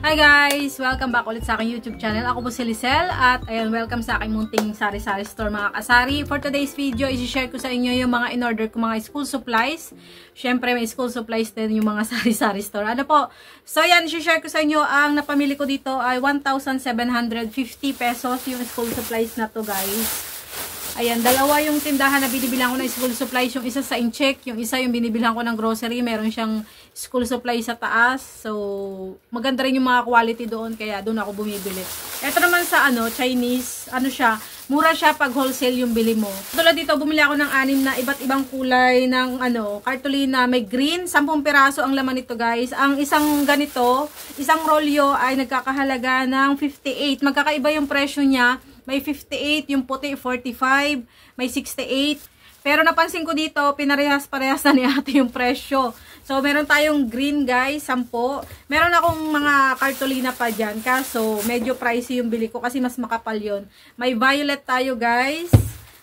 Hi guys! Welcome back ulit sa aking YouTube channel. Ako po si Lisel at ayan, welcome sa aking munting sari-sari store mga kasari. For today's video, isi-share ko sa inyo yung mga in-order ko mga school supplies. Syempre may school supplies din yung mga sari-sari store. Ano po? So yan, isi-share ko sa inyo ang napamili ko dito ay 1,750 pesos yung school supplies na to guys. Ayan, dalawa yung tindahan na binibilang ko ng school supplies. Yung isa sa incheck, yung isa yung binibilang ko ng grocery. Meron siyang school supplies sa taas. So, maganda rin yung mga quality doon. Kaya doon ako bumibili. Ito naman sa Chinese, siya, mura siya pag wholesale yung bili mo. Tulad dito, bumili ako ng 6 na iba't ibang kulay ng cartolina. May green, 10 piraso ang laman nito guys. Ang isang ganito, isang rolyo ay nagkakahalaga ng 58. Magkakaiba yung presyo niya. May 58, yung puti 45, may 68. Pero napansin ko dito, pinarehas-parehas na ni ate yung presyo. So, meron tayong green guys, 10. Meron akong mga cartolina pa dyan, kaso medyo pricey yung bili ko kasi mas makapal yun. May violet tayo guys.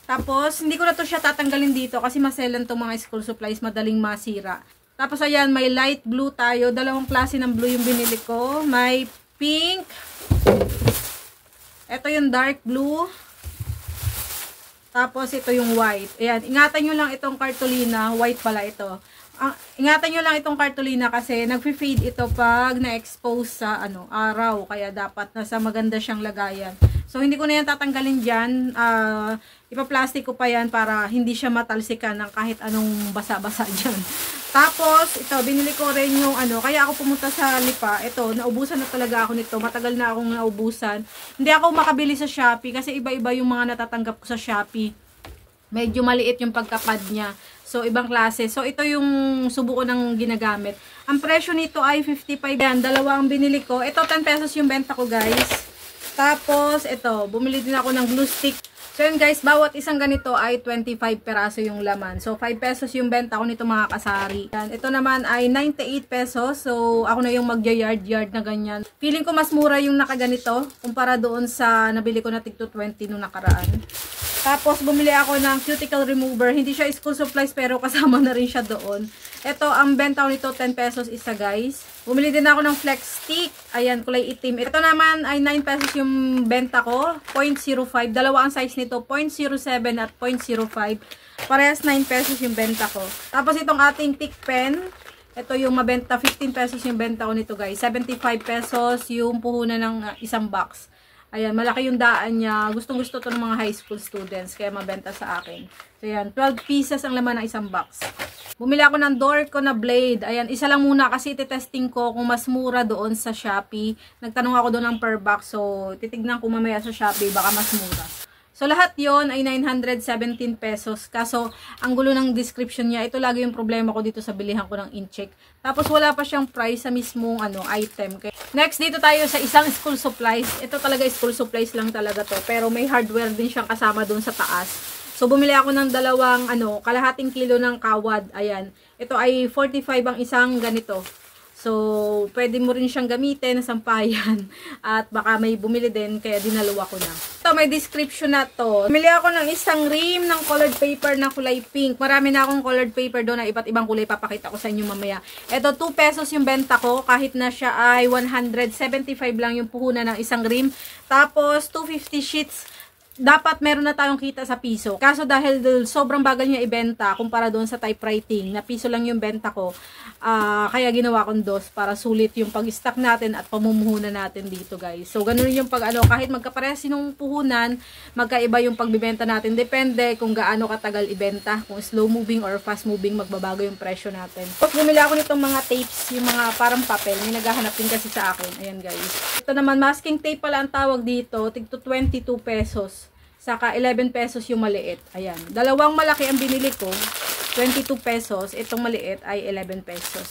Tapos, hindi ko na to siya tatanggalin dito kasi maselan tong mga school supplies, madaling masira. Tapos, ayan, may light blue tayo. Dalawang klase ng blue yung binili ko. May pink. Ito yung dark blue. Tapos ito yung white. Ayan, ingatan nyo lang itong cartolina. White pala ito. Ingatan nyo lang itong cartolina kasi nagfi-fade ito pag na-expose sa araw. Kaya dapat nasa maganda siyang lagayan. So, hindi ko na yan tatanggalin dyan. Ipa-plastic ko pa yan para hindi siya matalsikan ng kahit anong basa-basa dyan. Tapos, ito, binili ko rin yung kaya ako pumunta sa Lipa. Ito, naubusan na talaga ako nito. Matagal na akong naubusan. Hindi ako makabili sa Shopee kasi iba-iba yung mga natatanggap ko sa Shopee. Medyo maliit yung pagkapad niya. So, ibang klase. So, ito yung subo ko ng ginagamit. Ang presyo nito ay 55 yan. Dalawa ang binili ko. Ito, 10 pesos yung benta ko, guys. Tapos, ito, bumili din ako ng glue stick. So, yun guys, bawat isang ganito ay 25 peraso yung laman. So, 5 pesos yung benta ko nito mga kasari. Yan. Ito naman ay 98 pesos. So, ako na yung magya-yard-yard na ganyan. Feeling ko mas mura yung nakaganito kumpara doon sa nabili ko na tigto 20 nung nakaraan. Tapos, bumili ako ng cuticle remover. Hindi siya school supplies pero kasama na rin siya doon. Ito, ang benta ko nito 10 pesos isa guys. Bumili din ako ng flex stick. Ayan, kulay itim. Ito naman ay 9 pesos yung benta ko. 0.05. Dalawa ang size nito. 0.07 at 0.05. Parehas 9 pesos yung benta ko. Tapos itong ating thick pen. Ito yung mabenta. 15 pesos yung benta ko nito guys. 75 pesos yung puhunan ng isang box. Ayan, malaki yung daan niya. Gustong-gusto to ng mga high school students. Kaya mabenta sa akin. So, ayan. 12 pieces ang laman ng isang box. Bumili ako ng door ko na blade. Ayan, isa lang muna kasi titesting ko kung mas mura doon sa Shopee. Nagtanong ako doon ng per box. So, titignan ko mamaya sa Shopee. Baka mas mura. So, lahat yon ay 917 pesos. Kaso, ang gulo ng description niya. Ito lagi yung problema ko dito sa bilihan ko ng incheck. Tapos, wala pa siyang price sa mismong item. Next, dito tayo sa isang school supplies. Ito talaga school supplies lang talaga to. Pero may hardware din siyang kasama doon sa taas. So, bumili ako ng dalawang, kalahating kilo ng kawad. Ayan. Ito ay 45 ang isang ganito. So, pwede mo rin siyang gamitin na sampayan. At baka may bumili din, kaya dinalawa ko na. Ito, may description na to. Bumili ako ng isang ream ng colored paper na kulay pink. Marami na akong colored paper doon na iba't ibang kulay. Papakita ko sa inyo mamaya. Ito, 2 pesos yung benta ko. Kahit na siya ay 175 lang yung puhunan ng isang ream. Tapos, 250 sheets. Dapat meron na tayong kita sa piso. Kaso dahil sobrang bagal niya ibenta kumpara doon sa typewriting, na piso lang yung benta ko, kaya ginawa kong dos para sulit yung pag-stock natin at pamumuhunan natin dito guys. So ganun yung kahit magkaparehas sinong puhunan, magkaiba yung pagbibenta natin. Depende kung gaano katagal ibenta. Kung slow moving or fast moving, magbabago yung presyo natin. Tapos bumili ako nitong mga tapes, yung mga parang papel. May naghahanap din kasi sa akin. Ayan guys. Ito naman, masking tape pala ang tawag dito. Tigto 22 pesos. Saka 11 pesos yung maliit. Ayan. Dalawang malaki ang binili ko. 22 pesos. Itong maliit ay 11 pesos.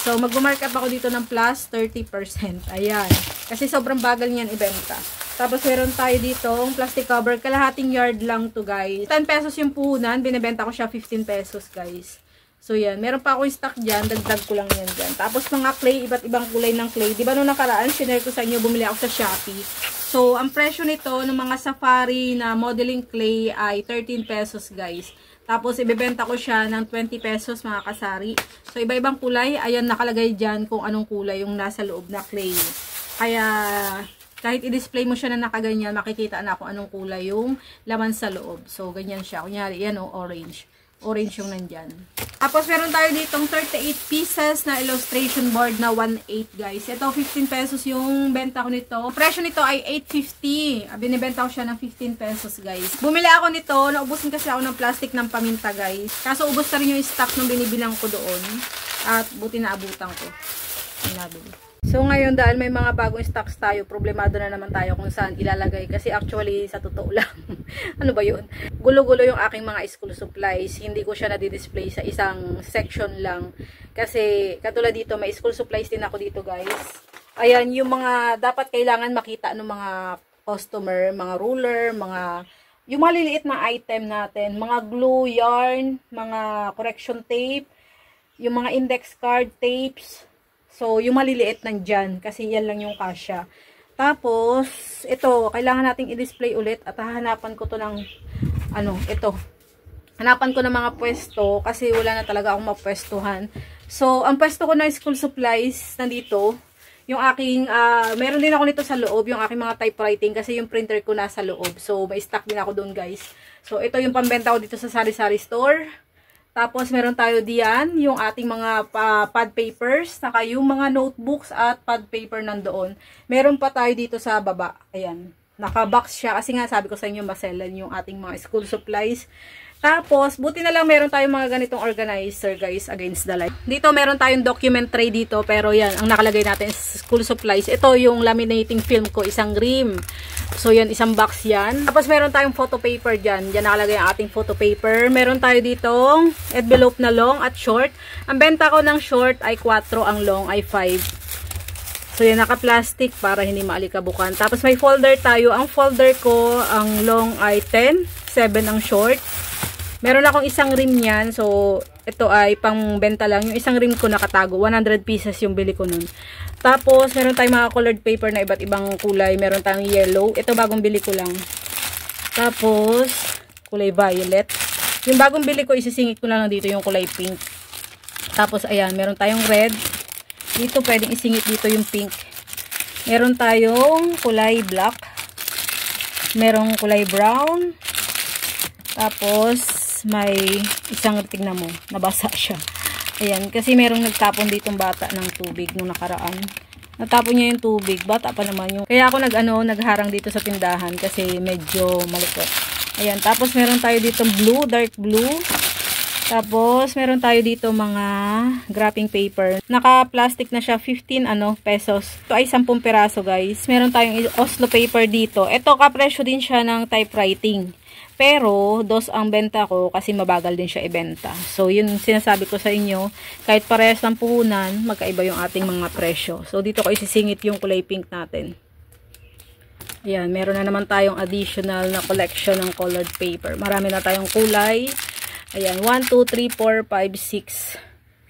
So, mag-mark up ako dito ng plus 30%. Ayan. Kasi sobrang bagal niyan ibenta. Tapos, meron tayo dito ang plastic cover. Kalahating yard lang to guys. 10 pesos yung puhunan. Binibenta ko siya 15 pesos guys. So, yan. Meron pa akong stock dyan. Dagdag ko lang yan dyan. Tapos, mga clay. Iba't ibang kulay ng clay. Diba nung nakaraan, sinare ko sa inyo, bumili ako sa Shopee. So, ang presyo nito ng mga safari na modeling clay ay 13 pesos guys. Tapos, ibebenta ko siya ng 20 pesos mga kasari. So, iba-ibang kulay. Ayan, nakalagay dyan kung anong kulay yung nasa loob na clay. Kaya, kahit i-display mo siya na nakaganyan, makikita na kung anong kulay yung laman sa loob. So, ganyan siya. Kunyari, yan o, orange. Orange yung nandyan. Tapos, meron tayo ditong 38 pieces na illustration board na 1.8 guys. Ito, 15 pesos yung benta ko nito. Presyo nito ay 8.50. Binibenta ko siya ng 15 pesos guys. Bumili ako nito. Naubusin kasi ako ng plastic ng paminta guys. Kaso, ubos na rin yung stock nung binibilang ko doon. At buti na abutan ko. Nabili. So ngayon dahil may mga bagong stocks tayo, problemado na naman tayo kung saan ilalagay. Kasi actually sa totoo lang, ano ba yun? Gulo-gulo yung aking mga school supplies. Hindi ko siya na-display sa isang section lang. Kasi katulad dito, may school supplies din ako dito guys. Ayan, yung mga dapat kailangan makita ng mga customer, mga ruler, yung maliliit na item natin. Mga glue, yarn, mga correction tape, yung mga index card tapes. So, yung maliliit nandyan, kasi yan lang yung kasya. Tapos, ito, kailangan nating i-display ulit at hahanapan ko to ng, ito. Hanapan ko ng mga pwesto, kasi wala na talaga akong mapwestuhan. So, ang pwesto ko ng school supplies, nandito, yung aking, meron din ako nito sa loob, yung aking mga typewriting, kasi yung printer ko nasa loob. So, may stock din ako doon, guys. So, ito yung pambenta ko dito sa Sari-Sari Store. Tapos, meron tayo diyan, yung ating mga pad papers, saka yung mga notebooks at pad paper nandoon. Meron pa tayo dito sa baba. Ayan. Naka-box siya. Kasi nga, sabi ko sa inyo, maselan yung ating mga school supplies. Tapos, buti na lang meron tayong mga ganitong organizer, guys, against the light. Dito, meron tayong document tray dito. Pero yan, ang nakalagay natin is school supplies. Ito yung laminating film ko, isang rim. So, yan, isang box yan. Tapos, meron tayong photo paper dyan. Diyan nakalagay ang ating photo paper. Meron tayo ditong envelope na long at short. Ang benta ko ng short ay 4, ang long ay 5. So, yan, naka-plastic para hindi maalikabukan. Tapos, may folder tayo. Ang folder ko, ang long ay 10, 7 ang short. Meron akong isang rim yan. So, ito ay pang benta lang. Yung isang rim ko nakatago. 100 pieces yung bili ko nun. Tapos, meron tayong mga colored paper na iba't ibang kulay. Meron tayong yellow. Ito bagong bili ko lang. Tapos, kulay violet. Yung bagong bili ko, isisingit ko lang dito yung kulay pink. Tapos, ayan. Meron tayong red. Dito, pwedeng isingit dito yung pink. Meron tayong kulay black. Merong kulay brown. Tapos, may isang, tignan mo, nabasa siya. Ayan, kasi merong nagtapon ditong bata ng tubig nung nakaraan. Natapon niya yung tubig, bata pa naman yung. Kaya ako nagharang dito sa tindahan kasi medyo malikot. Ayan, tapos meron tayo dito blue, dark blue. Tapos meron tayo dito mga wrapping paper. Naka-plastic na siya, 15 pesos. Ito ay 10 peraso, guys. Meron tayong Oslo paper dito. Ito kapresyo din siya ng typewriting. Pero, ang benta ko kasi mabagal din siya ibenta. So, yun sinasabi ko sa inyo. Kahit parehas ng puhunan, magkaiba yung ating mga presyo. So, dito ko isisingit yung kulay pink natin. Ayan, meron na naman tayong additional na collection ng colored paper. Marami na tayong kulay. Ayan, 1, 2, 3, 4, 5, 6,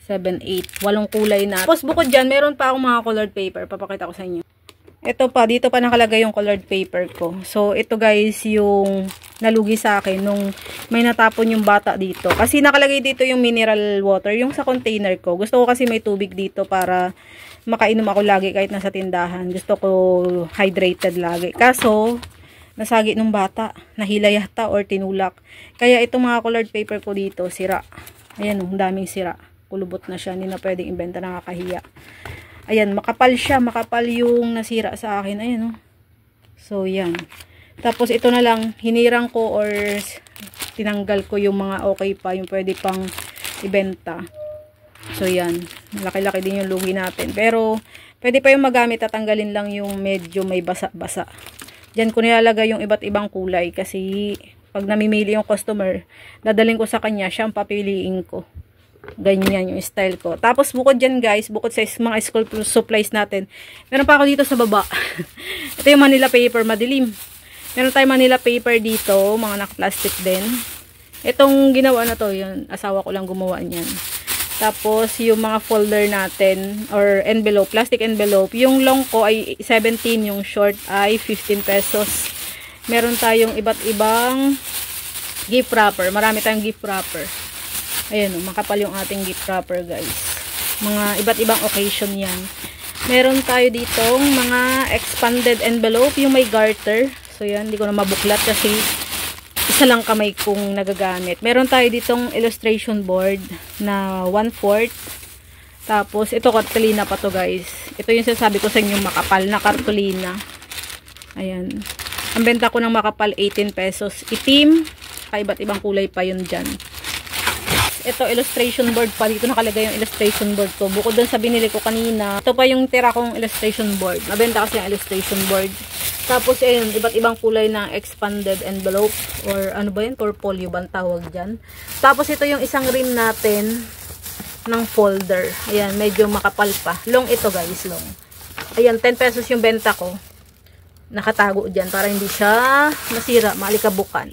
7, 8. 8 kulay na. Tapos, bukod dyan, meron pa akong mga colored paper. Papakita ko sa inyo. Ito pa, dito pa nakalagay yung colored paper ko. So, ito guys, yung nalugi sa akin nung may natapon yung bata dito. Kasi nakalagay dito yung mineral water, yung sa container ko. Gusto ko kasi may tubig dito para makainom ako lagi kahit nasa tindahan. Gusto ko hydrated lagi. Kaso, nasagi nung bata. Nahila yata or tinulak. Kaya itong mga colored paper ko dito, sira. Ayan, ang daming sira. Kulubot na siya. Hindi na pwedeng ibenta, nakakahiya. Ayan, makapal siya. Makapal yung nasira sa akin. Ayan, oh. So, yan. Tapos, ito na lang. Hinirang ko or tinanggal ko yung mga okay pa. Yung pwede pang ibenta. So, yan. Laki-laki din yung lugi natin. Pero, pwede pa yung magamit. Tatanggalin lang yung medyo may basa-basa. Diyan ko nilalagay yung iba't ibang kulay. Kasi, pag namimili yung customer, dadalhin ko sa kanya. Siya ang papiliin ko. Ganyan yung style ko. Tapos bukod dyan guys, bukod sa mga school supplies natin, meron pa ako dito sa baba. Ito yung Manila paper, madilim. Meron tayong Manila paper dito, mga naka-plastic din. Itong ginawa na to, yun, asawa ko lang gumawa niyan. Tapos yung mga folder natin, or envelope, plastic envelope. Yung long ko ay 17, yung short ay 15 pesos. Meron tayong iba't ibang gift wrapper. Marami tayong gift wrapper. Ayan o, makapal yung ating gift wrapper guys. Mga iba't ibang occasion yan. Meron tayo ditong mga expanded envelope, yung may garter. So yan, hindi ko na mabuklat kasi isa lang kamay kong nagagamit. Meron tayo ditong illustration board na 1/4. Tapos ito kartolina pa to guys. Ito yung sinasabi ko sa inyo, makapal na kartolina. Ayan. Ang benta ko ng makapal 18 pesos. Itim, kaiba't ibang kulay pa yun dyan. Ito illustration board pa, dito nakalagay yung illustration board ko. Bukod dun sa binili ko kanina, ito pa yung tira kong illustration board. Nabenta kasi yung illustration board. Tapos ayun, iba't ibang kulay ng expanded envelope or ano ba yun, portfolio ba ang tawag dyan. Tapos ito yung isang rim natin ng folder. Ayan, medyo makapal pa. Long ito guys, long. Ayan, 10 pesos yung benta ko. Nakatago dyan para hindi siya masira, malikabukan.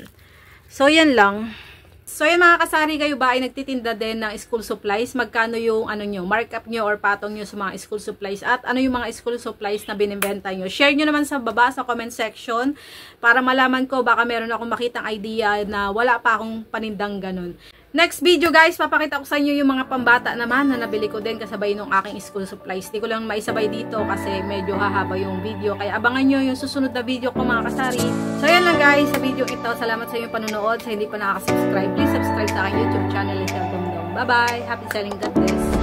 So yan lang. So yan mga kasari, kayo ba ay nagtitinda din ng school supplies? Magkano yung ano nyo, markup nyo or patong nyo sa mga school supplies? At ano yung mga school supplies na binibenta nyo? Share nyo naman sa baba sa comment section para malaman ko, baka meron akong makitang idea na wala pa akong panindang ganun. Next video guys, papakita ko sa inyo yung mga pambata naman na nabili ko din kasabay nung aking school supplies. Di ko lang maisabay dito kasi medyo hahaba yung video. Kaya abangan nyo yung susunod na video ko mga kasari. So yan lang guys, sa video ito. Salamat sa inyong panunood. Sa hindi pa nakaka-subscribe, please subscribe sa aking YouTube channel. Bye bye! Happy selling! God bless!